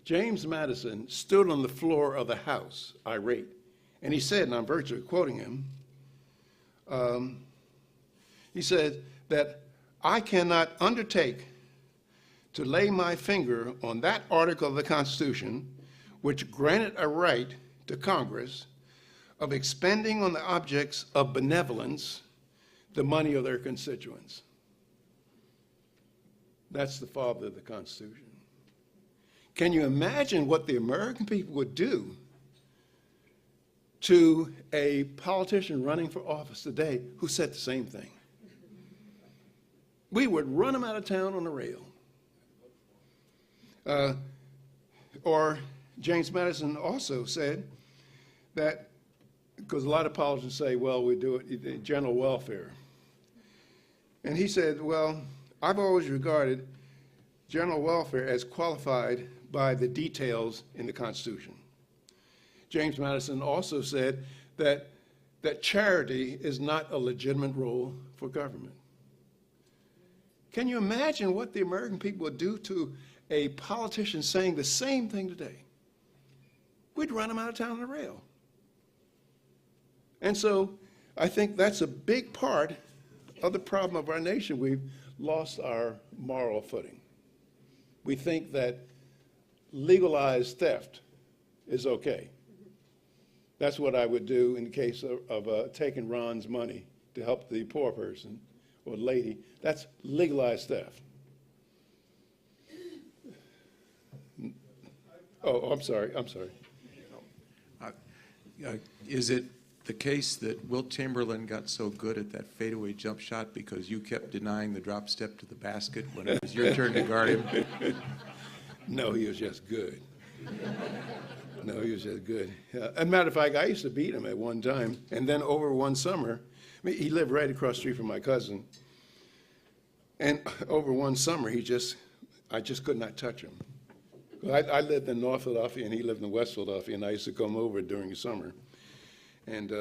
James Madison stood on the floor of the House, irate, and he said, and I'm virtually quoting him, he said that I cannot undertake to lay my finger on that article of the Constitution which granted a right to Congress of expending on the objects of benevolence the money of their constituents. That's the father of the Constitution. Can you imagine what the American people would do to a politician running for office today who said the same thing? We would run him out of town on the rail. Or James Madison also said that, because a lot of politicians say, well, we do it general welfare. And he said, well, I've always regarded general welfare as qualified by the details in the Constitution. James Madison also said that charity is not a legitimate role for government. Can you imagine what the American people would do to a politician saying the same thing today? We'd run him out of town on the rail. And so I think that's a big part of the problem of our nation. We've lost our moral footing. We think that legalized theft is okay. That's what I would do in the case of taking Ron's money to help the poor person or lady. That's legalized theft. Oh, I'm sorry. Is it the case that Wilt Chamberlain got so good at that fadeaway jump shot because you kept denying the drop step to the basket when it was your turn to guard him? No, he was just good. No, he was just good. As a matter of fact, I used to beat him at one time, and then over one summer, I mean, he lived right across the street from my cousin, and over one summer, I just could not touch him. I lived in North Philadelphia, and he lived in West Philadelphia, and I used to come over during the summer. And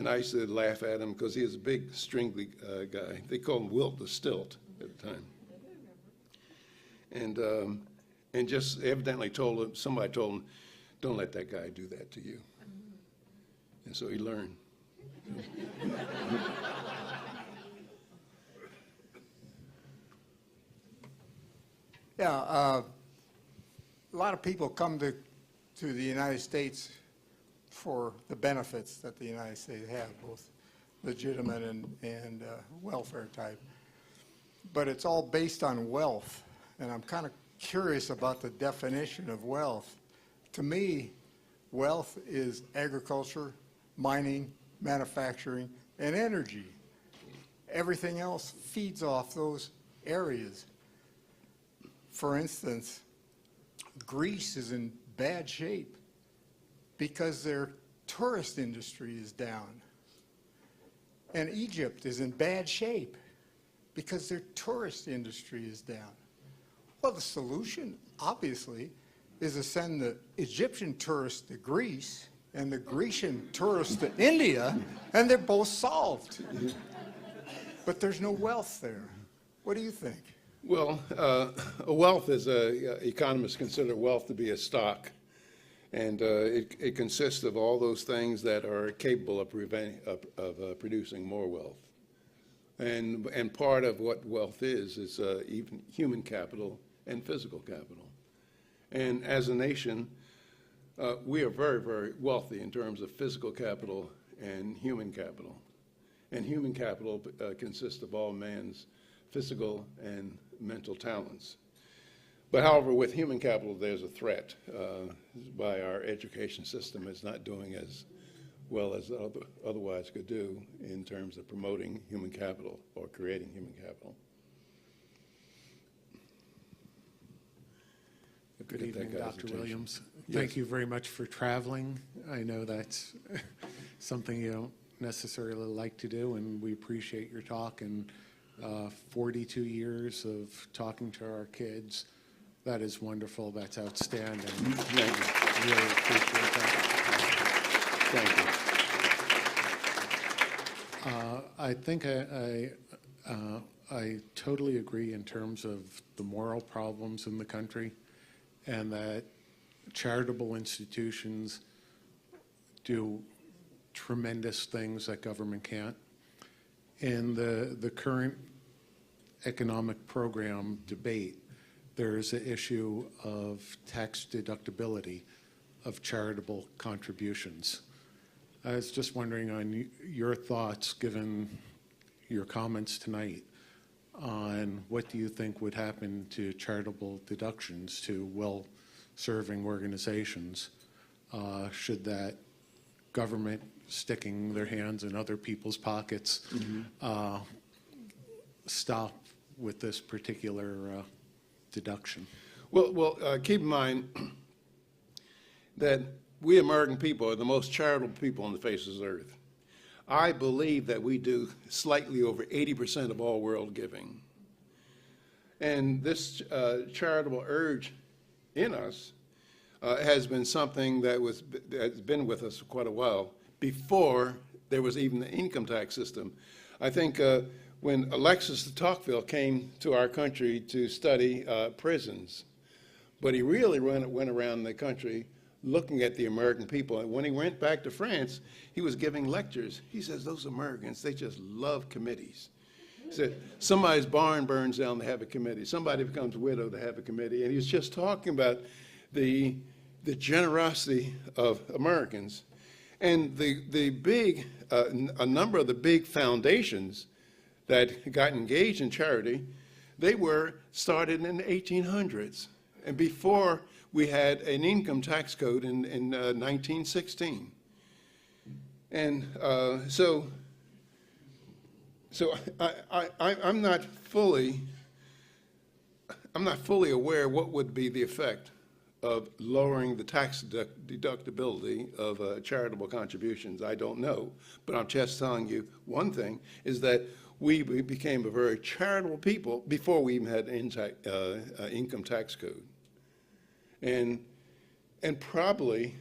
I used to laugh at him because he was a big, stringly guy. They called him Wilt the Stilt at the time. And just evidently somebody told him, don't let that guy do that to you. And so he learned. Yeah, a lot of people come to the United States for the benefits that the United States have, both legitimate and welfare type. But it's all based on wealth, and I'm kind of curious about the definition of wealth. To me, wealth is agriculture, mining, manufacturing, and energy. Everything else feeds off those areas. For instance, Greece is in bad shape because their tourist industry is down. And Egypt is in bad shape because their tourist industry is down. Well, the solution, obviously, is to send the Egyptian tourists to Greece and the Grecian tourists to India, and they're both solved. But there's no wealth there. What do you think? Well, wealth is economists consider wealth to be a stock, and it consists of all those things that are capable of producing more wealth. And part of what wealth is even human capital and physical capital. And as a nation, we are very, very wealthy in terms of physical capital and human capital. And human capital consists of all man's physical and mental talents. But however, with human capital, there's a threat by our education system. It's not doing as well as otherwise could do in terms of promoting human capital or creating human capital. Good evening, Dr. Williams. Thank you very much for traveling. I know that's something you don't necessarily like to do, and we appreciate your talk. And 42 years of talking to our kids, that is wonderful. That's outstanding. Thank you. Really appreciate that. Thank you. I think I totally agree in terms of the moral problems in the country, and that charitable institutions do tremendous things that government can't. In the current economic program debate, there's an issue of tax deductibility of charitable contributions. I was just wondering on your thoughts, given your comments tonight, on what do you think would happen to charitable deductions to well-serving organizations should that government sticking their hands in other people's pockets stop with this particular deduction? Well, keep in mind that we American people are the most charitable people on the face of the earth. I believe that we do slightly over 80% of all world giving. And this charitable urge in us has been something that's been with us for quite a while, before there was even the income tax system. I think when Alexis de Tocqueville came to our country to study prisons, but he really went around the country looking at the American people. And when he went back to France, he was giving lectures. He says, those Americans, they just love committees. He said, somebody's barn burns down, they have a committee. Somebody becomes widowed, they have a committee. And he was just talking about the generosity of Americans. And a number of the big foundations that got engaged in charity, they were started in the 1800s. And before we had an income tax code in 1916. And so I'm not fully aware what would be the effect of lowering the tax deductibility of charitable contributions. I don't know, but I'm just telling you one thing is that we became a very charitable people before we even had an income tax code, and probably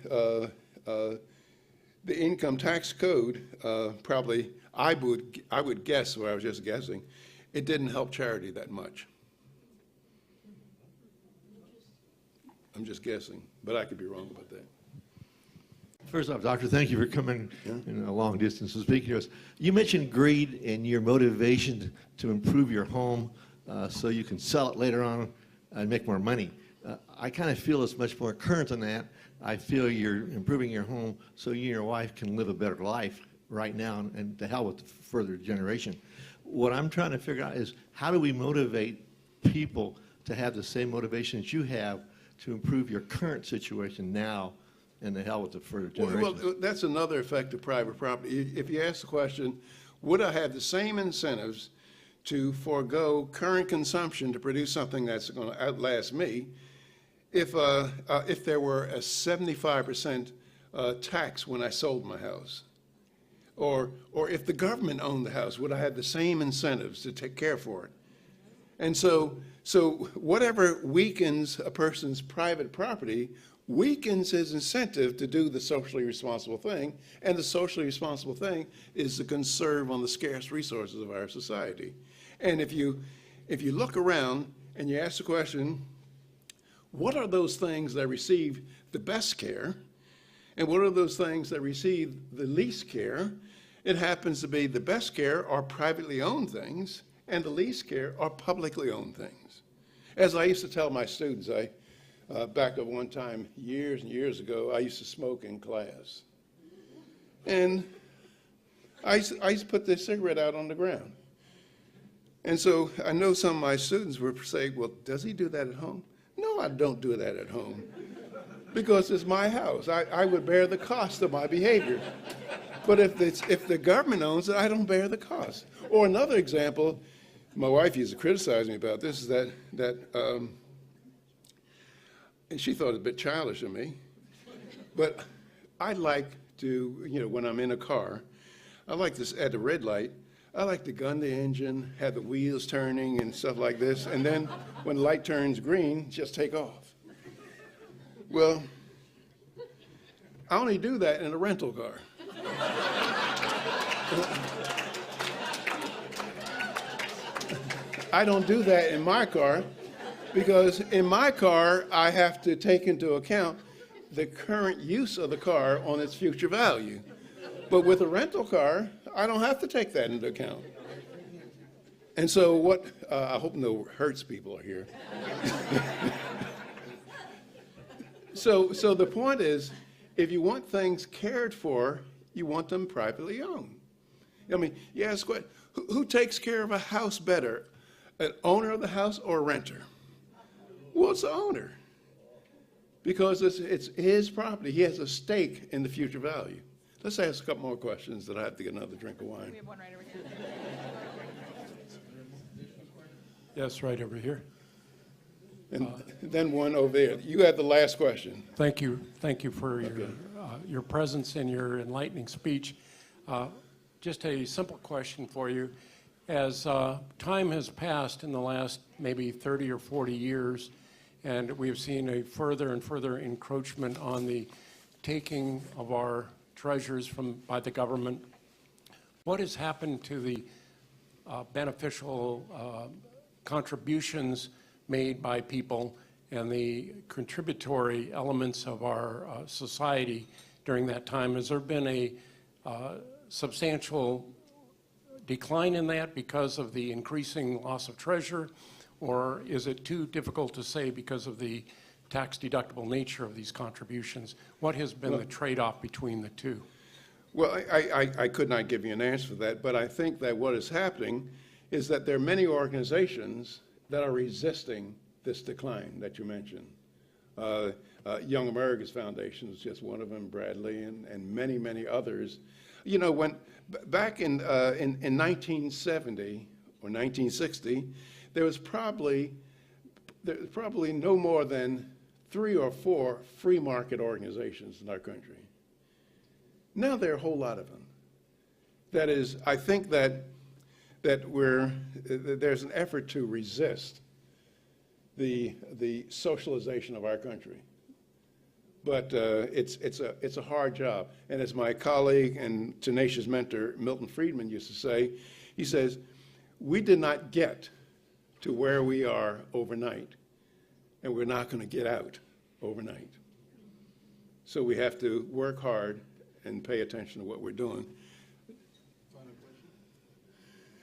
the income tax code probably I would guess, or I was just guessing, it didn't help charity that much. I'm just guessing, but I could be wrong about that. First off, Doctor, thank you for coming in a long distance to speak to us. You mentioned greed and your motivation to improve your home so you can sell it later on and make more money. I kind of feel it's much more current than that. I feel you're improving your home so you and your wife can live a better life right now, and to hell with the further generation. What I'm trying to figure out is how do we motivate people to have the same motivation that you have to improve your current situation now, and the hell with the further generation. Well, that's another effect of private property. If you ask the question, would I have the same incentives to forego current consumption to produce something that's going to outlast me if there were a 75% tax when I sold my house? Or if the government owned the house, would I have the same incentives to take care for it? And so whatever weakens a person's private property weakens his incentive to do the socially responsible thing, and the socially responsible thing is to conserve on the scarce resources of our society. And if you look around and you ask the question, what are those things that receive the best care, and what are those things that receive the least care? It happens to be the best care are privately owned things, and the least care are publicly owned things. As I used to tell my students, back at one time, years and years ago, I used to smoke in class. And I used to put this cigarette out on the ground. And so I know some of my students were saying, well, does he do that at home? No, I don't do that at home, because it's my house. I would bear the cost of my behavior. But if the government owns it, I don't bear the cost. Or another example, my wife used to criticize me about this, is that and she thought it was a bit childish of me, but I like to, when I'm in a car, I like this at the red light, I like to gun the engine, have the wheels turning and stuff like this, and then when the light turns green, just take off. Well, I only do that in a rental car. I don't do that in my car, because in my car, I have to take into account the current use of the car on its future value. But with a rental car, I don't have to take that into account. And so I hope no Hertz people are here. So the point is, if you want things cared for, you want them privately owned. I mean, you ask who takes care of a house better, an owner of the house or a renter? Well, it's the owner, because it's his property. He has a stake in the future value. Let's ask a couple more questions, then I have to get another drink of wine. We have one right over here. Yes, right over here. And then one over there. You have the last question. Thank you. Thank you for your presence and your enlightening speech. Just a simple question for you. As time has passed in the last maybe 30 or 40 years, and we've seen a further and further encroachment on the taking of our treasures by the government, what has happened to the beneficial contributions made by people and the contributory elements of our society during that time? Has there been a substantial decline in that because of the increasing loss of treasure, or is it too difficult to say because of the tax-deductible nature of these contributions? What has been the trade-off between the two? Well, I could not give you an answer for that, but I think that what is happening is that there are many organizations that are resisting this decline that you mentioned. Young America's Foundation is just one of them, Bradley, and many, many others. You know, back in 1970 or 1960, there was probably no more than 3 or 4 free market organizations in our country. Now there are a whole lot of them. That is, I think that there's an effort to resist the socialization of our country. But it's a hard job. And as my colleague and tenacious mentor, Milton Friedman, used to say, he says, we did not get to where we are overnight, and we're not going to get out overnight. So we have to work hard and pay attention to what we're doing.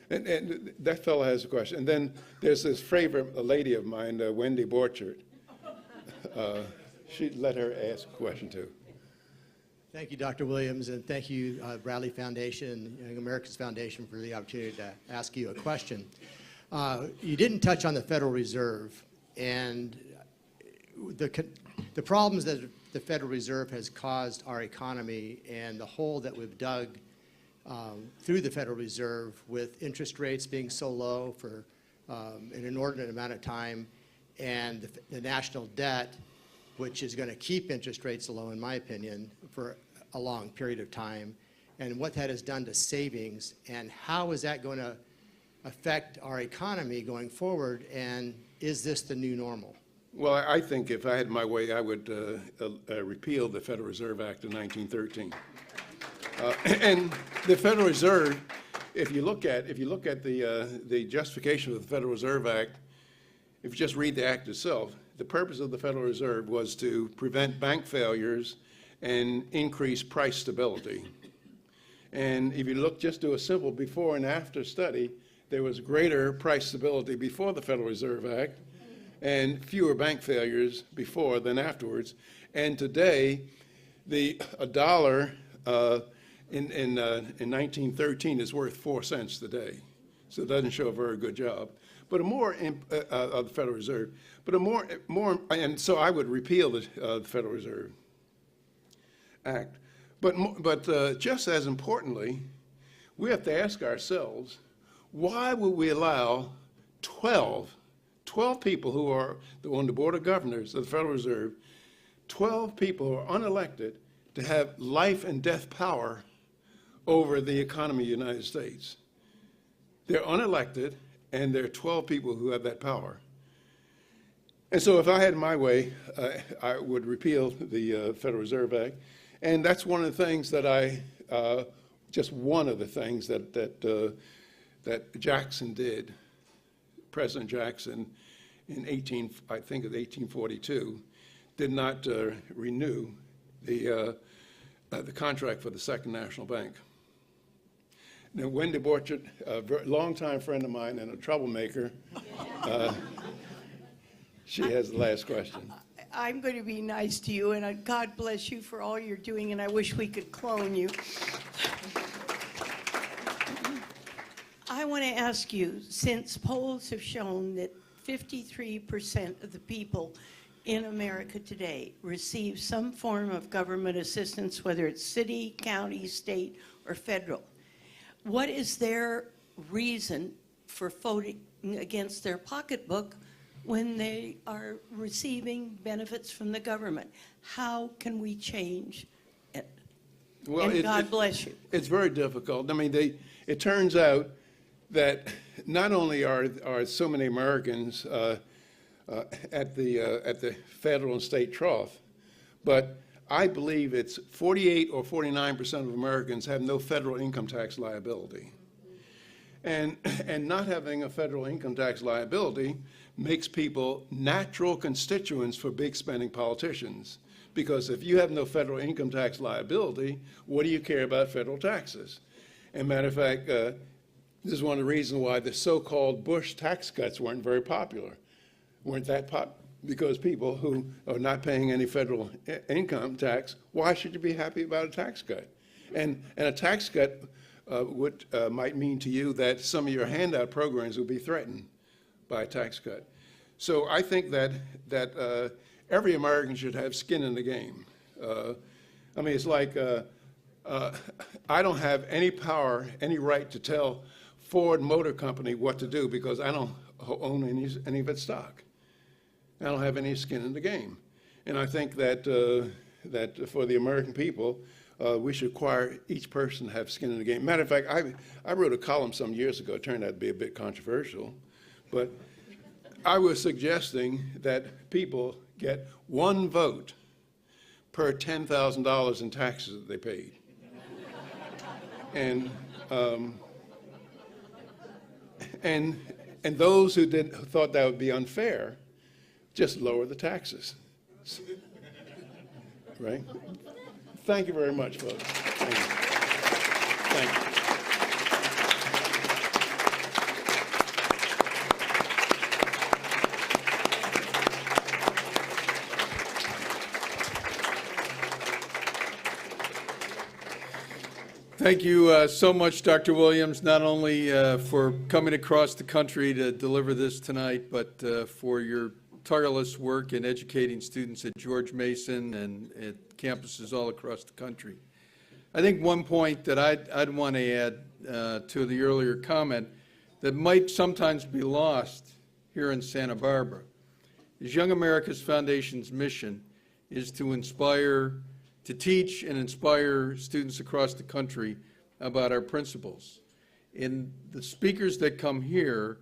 And that fellow has a question. And then there's this favorite lady of mine, Wendy Borchert. Let her ask a question too. Thank you, Dr. Williams, and thank you, Bradley Foundation, Young America's Foundation, for the opportunity to ask you a question. You didn't touch on the Federal Reserve and the problems that the Federal Reserve has caused our economy and the hole that we've dug through the Federal Reserve with interest rates being so low for an inordinate amount of time, and the national debt, which is going to keep interest rates low, in my opinion, for a long period of time, and what that has done to savings, and how is that going to affect our economy going forward, and is this the new normal? Well, I think if I had my way, I would repeal the Federal Reserve Act of 1913. And the Federal Reserve, if you look at the justification of the Federal Reserve Act, if you just read the act itself, the purpose of the Federal Reserve was to prevent bank failures and increase price stability. And if you just do a simple before and after study, there was greater price stability before the Federal Reserve Act and fewer bank failures before than afterwards. And today, a dollar in 1913 is worth 4 cents today. So it doesn't show a very good job. But of the Federal Reserve. But and so I would repeal the Federal Reserve Act. But just as importantly, we have to ask ourselves, why would we allow 12 people who are on the Board of Governors of the Federal Reserve, 12 people who are unelected, to have life and death power over the economy of the United States? They're unelected, and there are 12 people who have that power. And so if I had my way, I would repeal the Federal Reserve Act. And that's one of the things that just one of the things that Jackson did, President Jackson, in 1842, did not renew the contract for the Second National Bank. Now, Wendy Borchert, a longtime friend of mine and a troublemaker, she has the last question. I'm going to be nice to you, and God bless you for all you're doing, and I wish we could clone you. I want to ask you, since polls have shown that 53% of the people in America today receive some form of government assistance, whether it's city, county, state, or federal, what is their reason for voting against their pocketbook when they are receiving benefits from the government? How can we change it? Well, and God bless you. It's very difficult. I mean, it turns out that not only are so many Americans at the federal and state trough, but I believe it's 48 or 49% of Americans have no federal income tax liability. And not having a federal income tax liability makes people natural constituents for big spending politicians. Because if you have no federal income tax liability, what do you care about federal taxes? And matter of fact, this is one of the reasons why the so-called Bush tax cuts weren't very popular. Weren't that popular? Because people who are not paying any federal income tax, why should you be happy about a tax cut? And a tax cut might mean to you that some of your handout programs will be threatened by a tax cut. So I think that every American should have skin in the game. I mean, it's like I don't have any power, any right to tell Ford Motor Company what to do because I don't own any of its stock. I don't have any skin in the game. And I think that, that for the American people, we should require each person to have skin in the game. Matter of fact, I wrote a column some years ago. It turned out to be a bit controversial. But I was suggesting that people get one vote per $10,000 in taxes that they paid. And those who thought that would be unfair, just lower the taxes. Right? Thank you very much, folks. Thank you. Thank you. Thank you so much, Dr. Williams, not only for coming across the country to deliver this tonight, but for your tireless work in educating students at George Mason and at campuses all across the country. I think one point that I'd want to add to the earlier comment that might sometimes be lost here in Santa Barbara is Young America's Foundation's mission is to inspire, to teach and inspire students across the country about our principles. And the speakers that come here,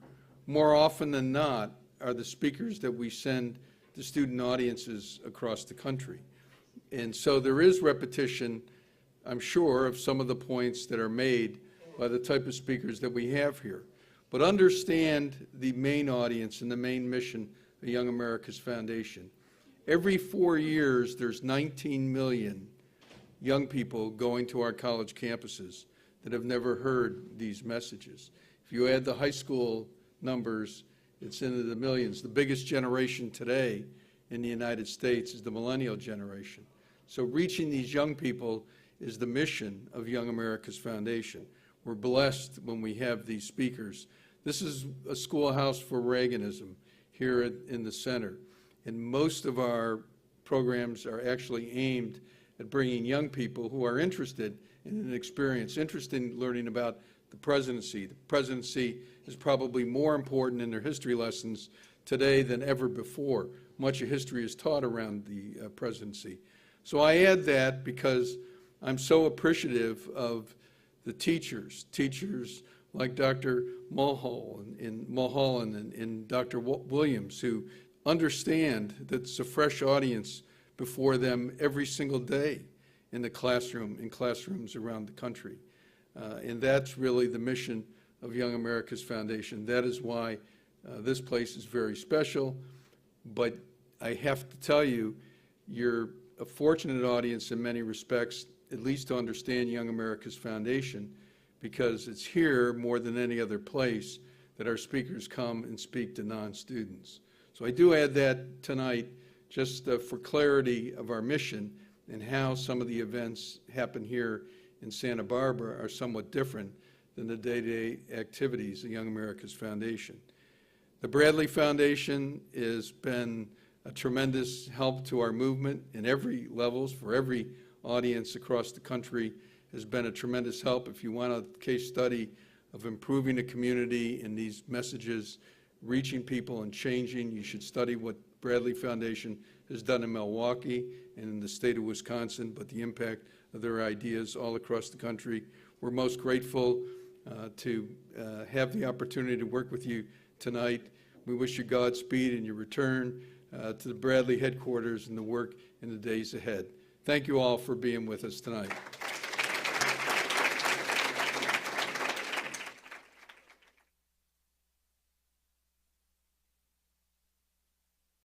more often than not, are the speakers that we send to student audiences across the country. And so there is repetition, I'm sure, of some of the points that are made by the type of speakers that we have here. But understand the main audience and the main mission of Young America's Foundation. Every 4 years, there's 19 million young people going to our college campuses that have never heard these messages. If you add the high school numbers, it's into the millions. The biggest generation today in the United States is the millennial generation. So reaching these young people is the mission of Young America's Foundation. We're blessed when we have these speakers. This is a schoolhouse for Reaganism here in the center. And most of our programs are actually aimed at bringing young people who are interested in an experience, interested in learning about the presidency. The presidency is probably more important in their history lessons today than ever before. Much of history is taught around the presidency. So I add that because I'm so appreciative of the teachers like Dr. Mulholland and Dr. Williams, who understand that it's a fresh audience before them every single day in the classroom, in classrooms around the country. And that's really the mission of Young America's Foundation. That is why this place is very special. But I have to tell you, you're a fortunate audience in many respects, at least to understand Young America's Foundation, because it's here more than any other place that our speakers come and speak to non-students. So I do add that tonight just for clarity of our mission and how some of the events happen here in Santa Barbara are somewhat different than the day-to-day activities of Young America's Foundation. The Bradley Foundation has been a tremendous help to our movement in every levels, for every audience across the country, has been a tremendous help. If you want a case study of improving the community and these messages, reaching people and changing, you should study what Bradley Foundation has done in Milwaukee and in the state of Wisconsin, but the impact of their ideas all across the country. We're most grateful to have the opportunity to work with you tonight. We wish you Godspeed in your return to the Bradley headquarters and the work in the days ahead. Thank you all for being with us tonight.